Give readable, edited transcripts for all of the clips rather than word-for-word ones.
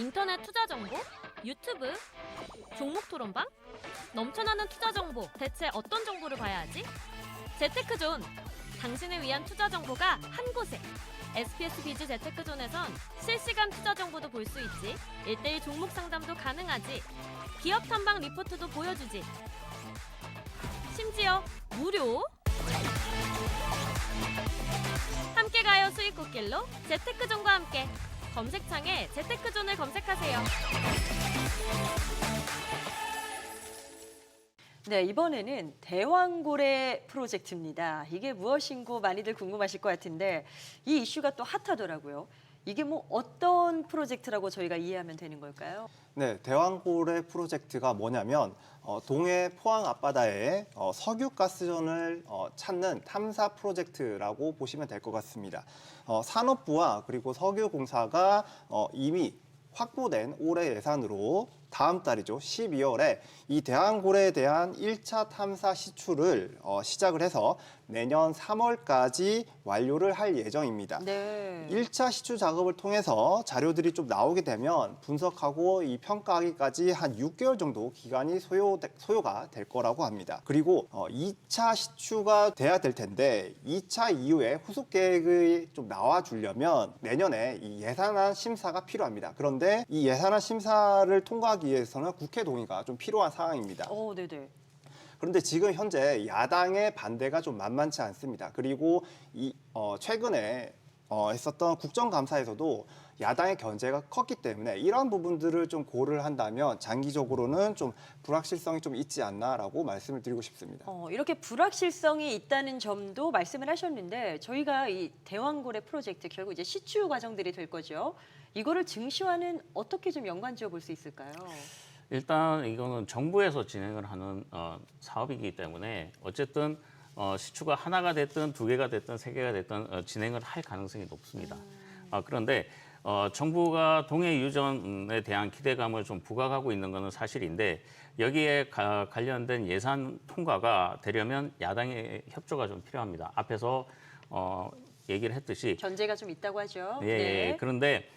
인터넷 투자 정보? 유튜브? 종목 토론방? 넘쳐나는 투자 정보, 대체 어떤 정보를 봐야 하지? 재테크존! 당신을 위한 투자 정보가 한 곳에! SPS 비즈 재테크존에선 실시간 투자 정보도 볼 수 있지, 1:1 종목 상담도 가능하지, 기업 탐방 리포트도 보여주지, 심지어 무료! 함께 가요 수익 꽃길로 재테크존과 함께! 검색창에 재테크존을 검색하세요. 네, 이번에는 대왕고래 프로젝트입니다. 이게 무엇인고 많이들 궁금하실 것 같은데 이 이슈가 또 핫하더라고요. 이게 뭐 어떤 프로젝트라고 저희가 이해하면 되는 걸까요? 네, 대왕고래 프로젝트가 뭐냐면 동해 포항 앞바다에 석유가스전을 찾는 탐사 프로젝트라고 보시면 될 것 같습니다. 산업부와 그리고 석유공사가 이미 확보된 올해 예산으로 다음 달이죠. 12월에 이 대왕고래에 대한 1차 탐사 시추를 시작을 해서 내년 3월까지 완료를 할 예정입니다. 네. 1차 시추 작업을 통해서 자료들이 좀 나오게 되면 분석하고 이 평가하기까지 한 6개월 정도 기간이 소요가 될 거라고 합니다. 그리고 2차 시추가 돼야 될 텐데 2차 이후에 후속 계획이 좀 나와주려면 내년에 이 예산안 심사가 필요합니다. 그런데 이 예산안 심사를 통과하기 위해서는 국회 동의가 좀 필요한 상황입니다. 네네. 그런데 지금 현재 야당의 반대가 좀 만만치 않습니다. 그리고 최근에 했었던 국정감사에서도 야당의 견제가 컸기 때문에 이런 부분들을 좀 고려를 한다면 장기적으로는 좀 불확실성이 좀 있지 않나라고 말씀을 드리고 싶습니다. 이렇게 불확실성이 있다는 점도 말씀을 하셨는데 저희가 이 대왕고래 프로젝트 결국 이제 시추 과정들이 될 거죠. 이거를 증시와는 어떻게 좀 연관지어 볼 수 있을까요? 일단 이거는 정부에서 진행을 하는 사업이기 때문에 어쨌든 시추가 하나가 됐든 두 개가 됐든 세 개가 됐든 진행을 할 가능성이 높습니다. 그런데 정부가 동해 유전에 대한 기대감을 좀 부각하고 있는 것은 사실인데 여기에 관련된 예산 통과가 되려면 야당의 협조가 좀 필요합니다. 앞에서 얘기를 했듯이 견제가 좀 있다고 하죠. 예, 네. 그런데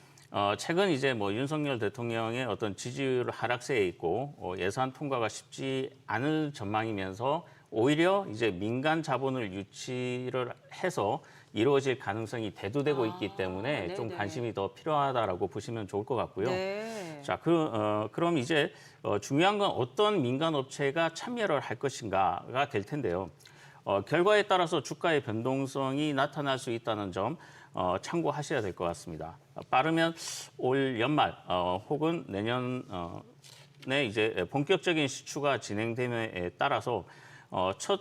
최근 이제 뭐 윤석열 대통령의 어떤 지지율 하락세에 있고 예산 통과가 쉽지 않을 전망이면서 오히려 이제 민간 자본을 유치를 해서 이루어질 가능성이 대두되고 있기 때문에 네네. 좀 관심이 더 필요하다라고 보시면 좋을 것 같고요. 네. 자, 그럼 이제 중요한 건 어떤 민간 업체가 참여를 할 것인가가 될 텐데요. 결과에 따라서 주가의 변동성이 나타날 수 있다는 점 참고하셔야 될 것 같습니다. 빠르면 올 연말 혹은 내년에 이제 본격적인 시추가 진행됨에 따라서 첫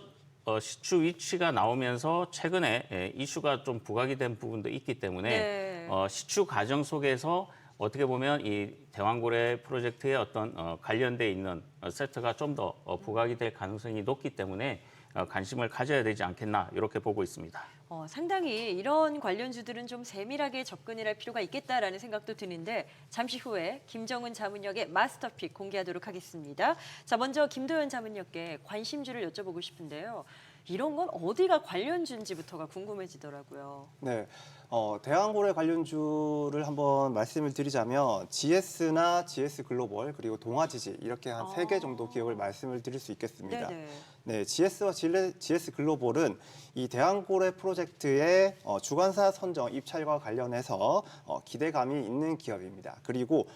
시추 위치가 나오면서 최근에 이슈가 좀 부각이 된 부분도 있기 때문에 네. 시추 과정 속에서 어떻게 보면 이 대왕고래 프로젝트에 어떤 관련돼 있는 세트가 좀 더 부각이 될 가능성이 높기 때문에 관심을 가져야 되지 않겠나 이렇게 보고 있습니다. 상당히 이런 관련주들은 좀 세밀하게 접근을 할 필요가 있겠다라는 생각도 드는데 잠시 후에 김정은 자문역의 마스터픽 공개하도록 하겠습니다. 자, 먼저 김도연 자문역께 관심주를 여쭤보고 싶은데요. 이런 건 어디가 관련주인지부터가 궁금해지더라고요. 네, 대왕고래 관련주를 한번 말씀을 드리자면 GS나 GS글로벌 그리고 동아지지 이렇게 한 세 개 정도 기업을 말씀을 드릴 수 있겠습니다. 네네. 네, GS와 GS글로벌은 이 대왕고래 프로젝트의 주관사 선정 입찰과 관련해서 기대감이 있는 기업입니다. 그리고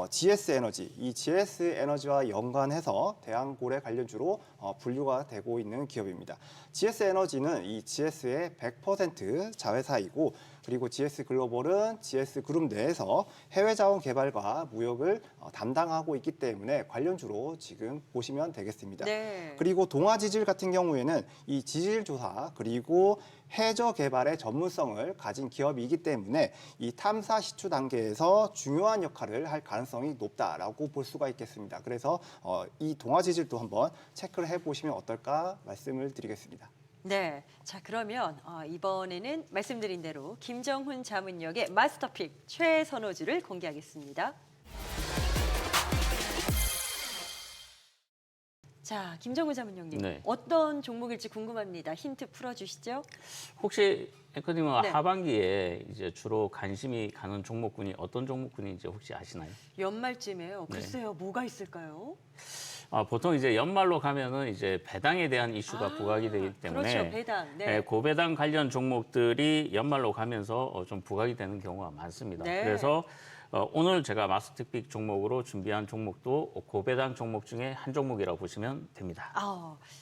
GS에너지, 이 GS에너지와 연관해서 대왕고래 관련주로 분류가 되고 있는 기업입니다. GS에너지는 이 GS의 100% 자회사이고 그리고 GS글로벌은 GS그룹 내에서 해외 자원 개발과 무역을 담당하고 있기 때문에 관련주로 지금 보시면 되겠습니다. 네. 그리고 동아지질 같은 경우에는 이 지질 조사 그리고 해저 개발의 전문성을 가진 기업이기 때문에 이 탐사 시추 단계에서 중요한 역할을 할 가능성이 높다라고 볼 수가 있겠습니다. 그래서 이 동아지질도 한번 체크를 해보시면 어떨까 말씀을 드리겠습니다. 네, 자 그러면 이번에는 말씀드린 대로 김정훈 자문역의 마스터픽 최선호주를 공개하겠습니다. 자, 김정은 자문위원님. 네. 어떤 종목일지 궁금합니다. 힌트 풀어주시죠. 혹시 앵커님은 네. 하반기에 이제 주로 관심이 가는 종목군이 어떤 종목군인지 혹시 아시나요? 연말쯤에요. 네. 글쎄요, 뭐가 있을까요? 보통 이제 연말로 가면은 이제 배당에 대한 이슈가 부각이 되기 때문에 그렇죠, 배당. 네. 고배당 관련 종목들이 연말로 가면서 좀 부각이 되는 경우가 많습니다. 네. 그래서 오늘 제가 마스터픽 종목으로 준비한 종목도 고배당 종목 중에 한 종목이라고 보시면 됩니다.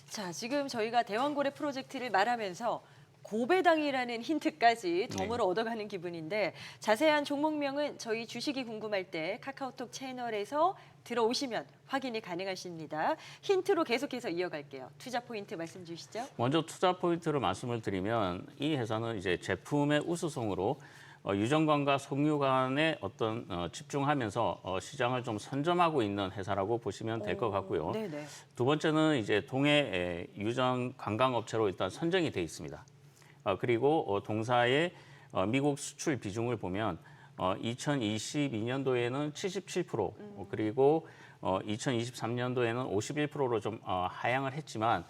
자, 지금 저희가 대왕고래 프로젝트를 말하면서 고배당이라는 힌트까지 덤으로 얻어가는 기분인데 자세한 종목명은 저희 주식이 궁금할 때 카카오톡 채널에서 들어오시면 확인이 가능하십니다. 힌트로 계속해서 이어갈게요. 투자 포인트 말씀 주시죠. 먼저 투자 포인트를 말씀을 드리면 이 회사는 이제 제품의 우수성으로 유전관과 석유관에 어떤 집중하면서 시장을 좀 선점하고 있는 회사라고 보시면 될 것 같고요. 네네. 두 번째는 이제 동해 유전 관광업체로 일단 선정이 돼 있습니다. 그리고 동사의 미국 수출 비중을 보면 2022년도에는 77% 그리고 2023년도에는 51%로 좀 하향을 했지만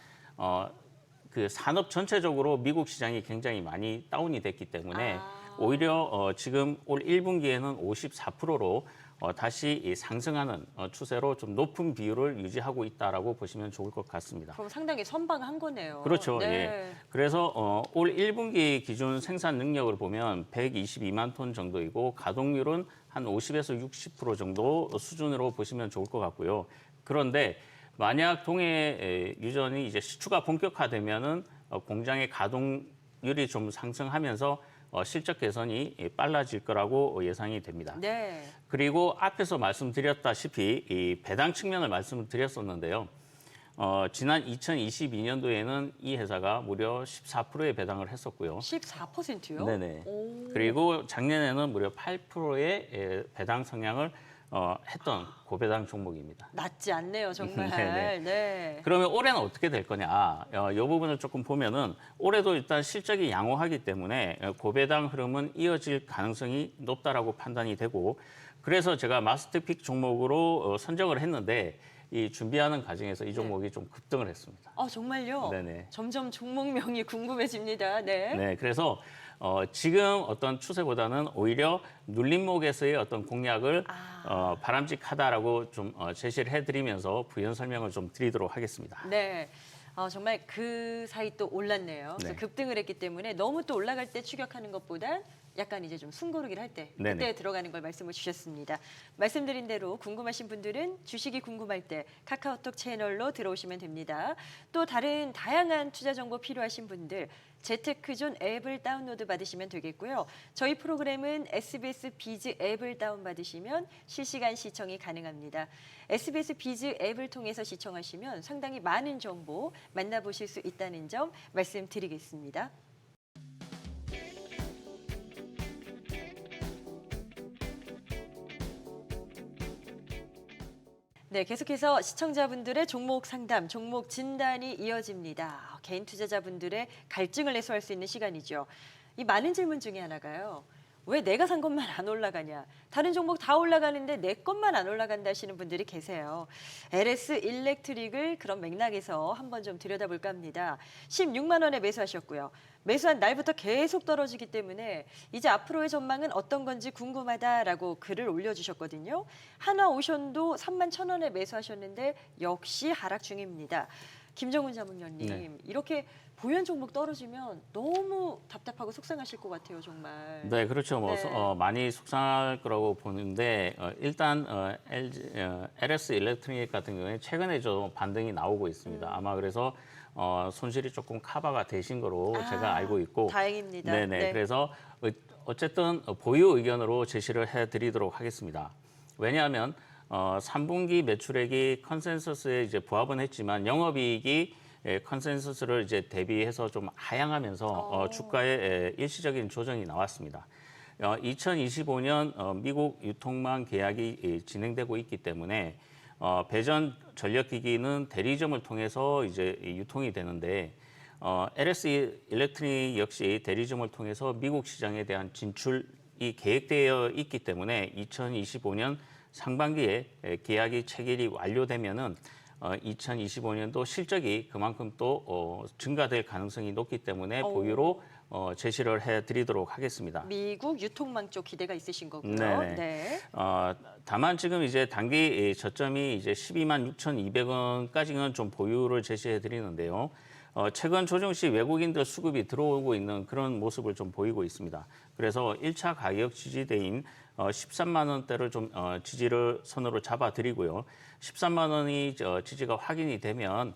그 산업 전체적으로 미국 시장이 굉장히 많이 다운이 됐기 때문에 오히려 지금 올 1분기에는 54%로 다시 이 상승하는 추세로 좀 높은 비율을 유지하고 있다라고 보시면 좋을 것 같습니다. 그럼 상당히 선방한 거네요. 그렇죠. 네. 예. 그래서 올 1분기 기준 생산 능력을 보면 122만 톤 정도이고 가동률은 한 50에서 60% 정도 수준으로 보시면 좋을 것 같고요. 그런데 만약 동해 유전이 이제 시추가 본격화되면은 공장의 가동률이 좀 상승하면서 실적 개선이 빨라질 거라고 예상이 됩니다. 네. 그리고 앞에서 말씀드렸다시피 이 배당 측면을 말씀을 드렸었는데요. 지난 2022년도에는 이 회사가 무려 14%의 배당을 했었고요. 14%요? 네네. 오. 그리고 작년에는 무려 8%의 배당 성향을 했던 고배당 종목입니다. 낮지 않네요, 정말. 네네. 네. 그러면 올해는 어떻게 될 거냐? 이 부분을 조금 보면은 올해도 일단 실적이 양호하기 때문에 고배당 흐름은 이어질 가능성이 높다라고 판단이 되고 그래서 제가 마스터픽 종목으로 선정을 했는데 이 준비하는 과정에서 이 종목이 좀 급등을 했습니다. 정말요? 네네. 점점 종목명이 궁금해집니다. 네. 네, 그래서 지금 어떤 추세보다는 오히려 눌림목에서의 어떤 공략을 바람직하다라고 좀 제시를 해드리면서 부연 설명을 좀 드리도록 하겠습니다. 네. 정말 그 사이 또 올랐네요. 그래서 네. 급등을 했기 때문에 너무 또 올라갈 때 추격하는 것보단 약간 이제 좀 숨고르기를 할 때 그때 네네. 들어가는 걸 말씀을 주셨습니다. 말씀드린 대로 궁금하신 분들은 주식이 궁금할 때 카카오톡 채널로 들어오시면 됩니다. 또 다른 다양한 투자 정보 필요하신 분들 재테크존 앱을 다운로드 받으시면 되겠고요. 저희 프로그램은 SBS 비즈 앱을 다운받으시면 실시간 시청이 가능합니다. SBS 비즈 앱을 통해서 시청하시면 상당히 많은 정보 만나보실 수 있다는 점 말씀드리겠습니다. 네, 계속해서 시청자분들의 종목 상담, 종목 진단이 이어집니다. 개인 투자자분들의 갈증을 해소할 수 있는 시간이죠. 이 많은 질문 중에 하나가요. 왜 내가 산 것만 안 올라가냐? 다른 종목 다 올라가는데 내 것만 안 올라간다 하시는 분들이 계세요. LS 일렉트릭을 그런 맥락에서 한번 좀 들여다볼까 합니다. 16만 원에 매수하셨고요. 매수한 날부터 계속 떨어지기 때문에 이제 앞으로의 전망은 어떤 건지 궁금하다라고 글을 올려주셨거든요. 하나오션도 3만 1,000원에 매수하셨는데 역시 하락 중입니다. 김정은 자문위원님, 네. 이렇게 보유한 종목 떨어지면 너무 답답하고 속상하실 것 같아요, 정말. 네, 그렇죠. 네. 많이 속상할 거라고 보는데 일단 LS 일렉트로닉 같은 경우에 최근에 좀 반등이 나오고 있습니다. 아마 그래서 손실이 조금 커버가 되신 거로 제가 알고 있고. 다행입니다. 네네. 네. 그래서 어쨌든 보유 의견으로 제시를 해드리도록 하겠습니다. 왜냐하면 3분기 매출액이 컨센서스에 이제 부합은 했지만 영업이익이 컨센서스를 이제 대비해서 좀 하향하면서 주가에 일시적인 조정이 나왔습니다. 2025년 미국 유통망 계약이 진행되고 있기 때문에 배전 전력기기는 대리점을 통해서 이제 유통이 되는데 LS 일렉트릭 역시 대리점을 통해서 미국 시장에 대한 진출이 계획되어 있기 때문에 2025년 상반기에 계약이 체결이 완료되면은 2025년도 실적이 그만큼 또 증가될 가능성이 높기 때문에 오. 보유로 제시를 해드리도록 하겠습니다. 미국 유통망 쪽 기대가 있으신 거고요. 네네. 네. 다만 지금 이제 단기 저점이 이제 12만 6,200원까지는 좀 보유를 제시해 드리는데요. 최근 조정 시 외국인들 수급이 들어오고 있는 그런 모습을 좀 보이고 있습니다. 그래서 1차 가격 지지대인 13만 원대를 좀 지지를 선으로 잡아드리고요. 13만 원이 지지가 확인이 되면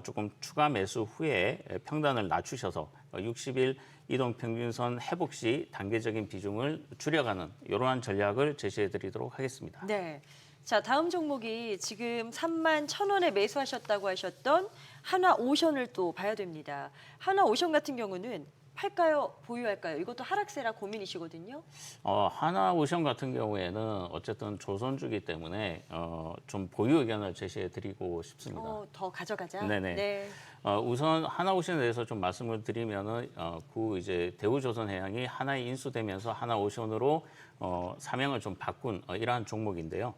조금 추가 매수 후에 평단을 낮추셔서 60일 이동 평균선 회복 시 단계적인 비중을 줄여가는 이러한 전략을 제시해 드리도록 하겠습니다. 네. 자, 다음 종목이 지금 3만 1,000원에 매수하셨다고 하셨던 하나오션을 또 봐야 됩니다. 하나오션 같은 경우는 팔까요? 보유할까요? 이것도 하락세라 고민이시거든요. 하나오션 같은 경우에는 어쨌든 조선주기 때문에 좀 보유 의견을 제시해 드리고 싶습니다. 더 가져가자. 네네. 네. 우선 하나오션에 대해서 좀 말씀을 드리면은 그 이제 대우조선해양이 하나에 인수되면서 하나오션으로 사명을 좀 바꾼 이러한 종목인데요.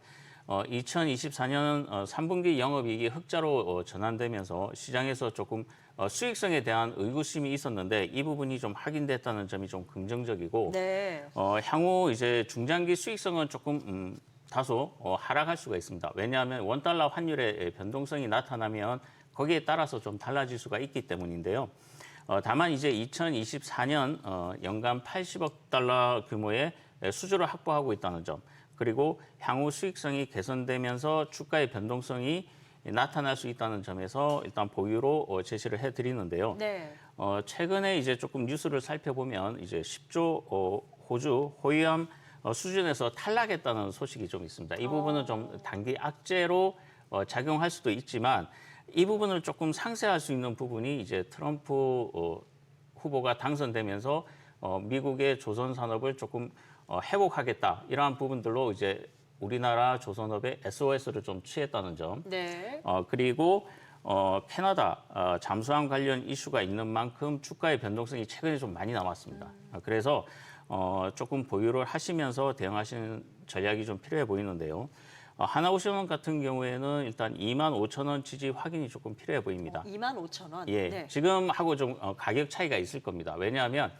2024년 3분기 영업이익이 흑자로 전환되면서 시장에서 조금 수익성에 대한 의구심이 있었는데 이 부분이 좀 확인됐다는 점이 좀 긍정적이고 네. 향후 이제 중장기 수익성은 조금 다소 하락할 수가 있습니다. 왜냐하면 원달러 환율의 변동성이 나타나면 거기에 따라서 좀 달라질 수가 있기 때문인데요. 다만 이제 2024년 연간 80억 달러 규모의 수주를 확보하고 있다는 점, 그리고 향후 수익성이 개선되면서 주가의 변동성이 나타날 수 있다는 점에서 일단 보유로 제시를 해드리는데요. 네. 최근에 이제 조금 뉴스를 살펴보면 이제 10조 호주 호위함 수준에서 탈락했다는 소식이 좀 있습니다. 이 부분은 좀 단기 악재로 작용할 수도 있지만 이 부분을 조금 상쇄할 수 있는 부분이 이제 트럼프 후보가 당선되면서 미국의 조선 산업을 조금 회복하겠다 이러한 부분들로 이제 우리나라 조선업의 SOS를 좀 취했다는 점. 네. 그리고 캐나다 잠수함 관련 이슈가 있는 만큼 주가의 변동성이 최근에 좀 많이 남았습니다. 그래서 조금 보유를 하시면서 대응하시는 전략이 좀 필요해 보이는데요. 하나오션 같은 경우에는 일단 25,000원 지지 확인이 조금 필요해 보입니다. 25,000원. 예, 네. 지금하고 좀 가격 차이가 있을 겁니다. 왜냐하면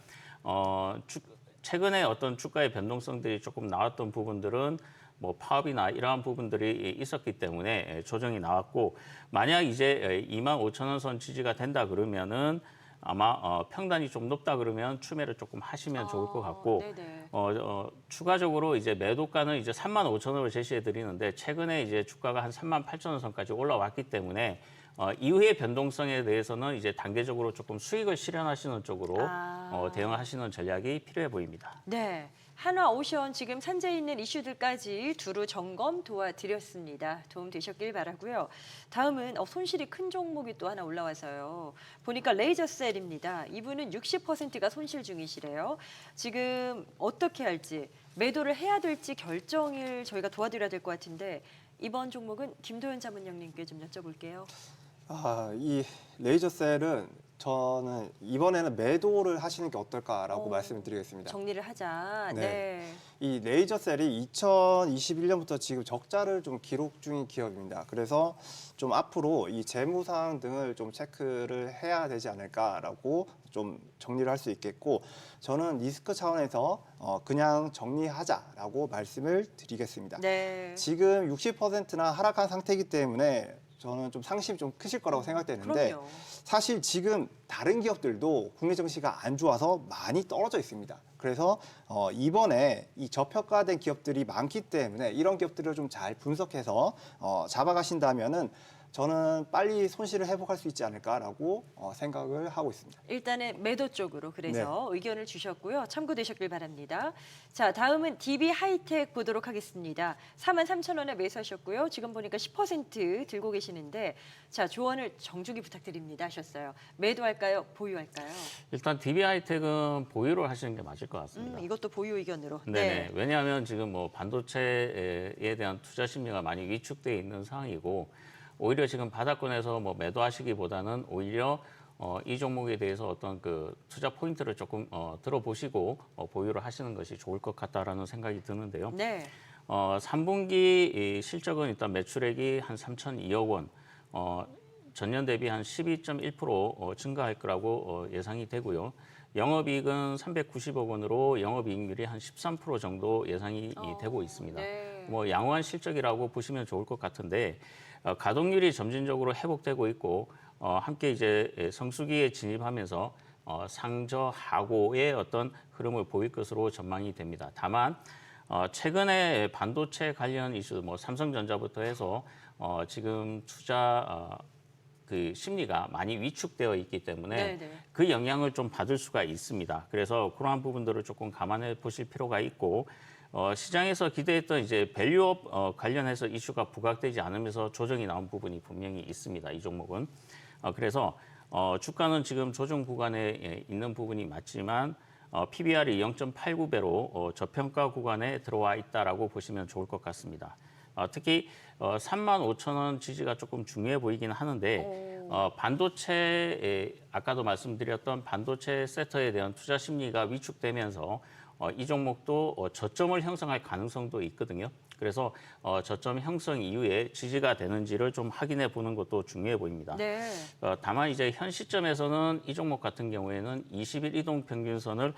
최근에 어떤 주가의 변동성들이 조금 나왔던 부분들은 뭐 파업이나 이러한 부분들이 있었기 때문에 조정이 나왔고, 만약 이제 25,000원 선 지지가 된다 그러면은 아마 평단이 좀 높다 그러면 추매를 조금 하시면 좋을 것 같고, 네네. 추가적으로 이제 매도가는 이제 35,000원을 제시해 드리는데 최근에 이제 주가가 한 38,000원 선까지 올라왔기 때문에 이후의 변동성에 대해서는 이제 단계적으로 조금 수익을 실현하시는 쪽으로 대응하시는 전략이 필요해 보입니다. 네. 한화오션 지금 산재해 있는 이슈들까지 두루 점검 도와드렸습니다. 도움 되셨길 바라고요. 다음은 손실이 큰 종목이 또 하나 올라와서요. 보니까 레이저셀입니다. 이분은 60%가 손실 중이시래요. 지금 어떻게 할지, 매도를 해야 될지 결정을 저희가 도와드려야 될 것 같은데 이번 종목은 김도현 자문위원님께 좀 여쭤볼게요. 이 레이저셀은 저는 이번에는 매도를 하시는 게 어떨까라고 말씀을 드리겠습니다. 정리를 하자. 네. 네. 이 레이저셀이 2021년부터 지금 적자를 좀 기록 중인 기업입니다. 그래서 좀 앞으로 이 재무상 등을 좀 체크를 해야 되지 않을까라고 좀 정리를 할 수 있겠고, 저는 리스크 차원에서 그냥 정리하자라고 말씀을 드리겠습니다. 네. 지금 60%나 하락한 상태이기 때문에 저는 좀 상심이 좀 크실 거라고 생각되는데, 그럼요. 사실 지금 다른 기업들도 국내 증시가 안 좋아서 많이 떨어져 있습니다. 그래서 이번에 이 저평가된 기업들이 많기 때문에 이런 기업들을 좀 잘 분석해서 잡아가신다면은 저는 빨리 손실을 회복할 수 있지 않을까라고 생각을 하고 있습니다. 일단은 매도 쪽으로 그래서 의견을 주셨고요. 참고되셨길 바랍니다. 자, 다음은 DB 하이텍 보도록 하겠습니다. 43,000원에 매수하셨고요. 지금 보니까 10% 들고 계시는데, 자, 조언을 정중히 부탁드립니다 하셨어요. 매도할까요? 보유할까요? 일단 DB 하이텍은 보유를 하시는 게 맞을 것 같습니다. 이것도 보유 의견으로. 네네. 왜냐하면 지금 뭐 반도체에 대한 투자 심리가 많이 위축돼 있는 상황이고, 오히려 지금 바닥권에서 뭐 매도하시기보다는 오히려 이 종목에 대해서 어떤 그 투자 포인트를 조금 들어보시고 보유를 하시는 것이 좋을 것 같다라는 생각이 드는데요. 네. 3분기 실적은 일단 매출액이 한 3,002억 원, 전년 대비 한 12.1% 증가할 거라고 예상이 되고요. 영업이익은 390억 원으로 영업이익률이 한 13% 정도 예상이 되고 있습니다. 네. 뭐 양호한 실적이라고 보시면 좋을 것 같은데 가동률이 점진적으로 회복되고 있고 함께 이제 성수기에 진입하면서 상저하고의 어떤 흐름을 보일 것으로 전망이 됩니다. 다만 최근에 반도체 관련 이슈, 뭐 삼성전자부터 해서 지금 투자 그 심리가 많이 위축되어 있기 때문에 네네. 그 영향을 좀 받을 수가 있습니다. 그래서 그러한 부분들을 조금 감안해 보실 필요가 있고 시장에서 기대했던 이제 밸류업 관련해서 이슈가 부각되지 않으면서 조정이 나온 부분이 분명히 있습니다. 이 종목은. 그래서 주가는 지금 조정 구간에 있는 부분이 맞지만 PBR이 0.89배로 저평가 구간에 들어와 있다라고 보시면 좋을 것 같습니다. 특히 35,000원 지지가 조금 중요해 보이긴 하는데 반도체 아까도 말씀드렸던 반도체 섹터에 대한 투자 심리가 위축되면서 이 종목도 저점을 형성할 가능성도 있거든요. 그래서 저점 형성 이후에 지지가 되는지를 좀 확인해 보는 것도 중요해 보입니다. 네. 다만 이제 현 시점에서는 이 종목 같은 경우에는 20일 이동 평균선을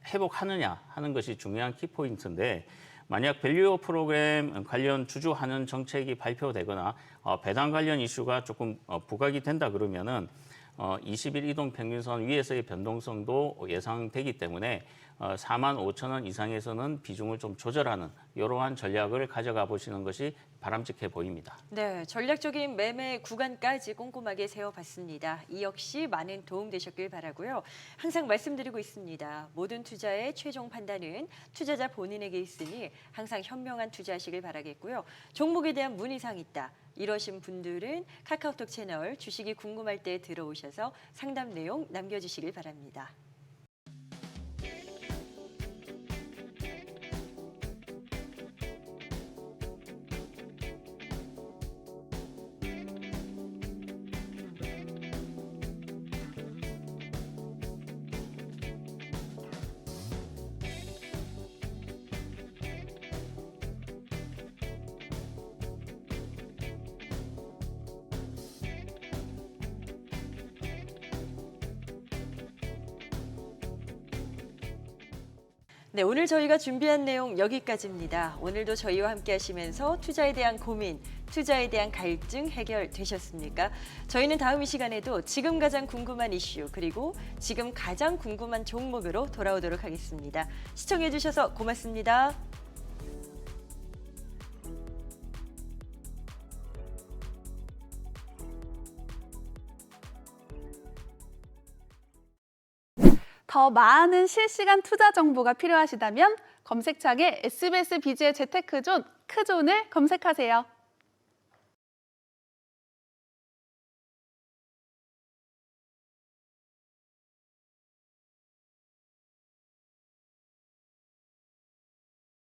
회복하느냐 하는 것이 중요한 키포인트인데 만약 밸류업 프로그램 관련 주주하는 정책이 발표되거나 배당 관련 이슈가 조금 부각이 된다 그러면은 20일 이동 평균선 위에서의 변동성도 예상되기 때문에 45,000원 이상에서는 비중을 좀 조절하는 이러한 전략을 가져가 보시는 것이 바람직해 보입니다. 네, 전략적인 매매 구간까지 꼼꼼하게 세워봤습니다. 이 역시 많은 도움 되셨길 바라고요. 항상 말씀드리고 있습니다. 모든 투자의 최종 판단은 투자자 본인에게 있으니 항상 현명한 투자하시길 바라겠고요. 종목에 대한 문의사항 있다. 이러신 분들은 카카오톡 채널 주식이 궁금할 때 들어오셔서 상담 내용 남겨주시길 바랍니다. 네, 오늘 저희가 준비한 내용 여기까지입니다. 오늘도 저희와 함께 하시면서 투자에 대한 고민, 투자에 대한 갈증 해결되셨습니까? 저희는 다음 이 시간에도 지금 가장 궁금한 이슈 그리고 지금 가장 궁금한 종목으로 돌아오도록 하겠습니다. 시청해 주셔서 고맙습니다. 더 많은 실시간 투자 정보가 필요하시다면 검색창에 SBS 비즈의 재테크존, 크존을 검색하세요.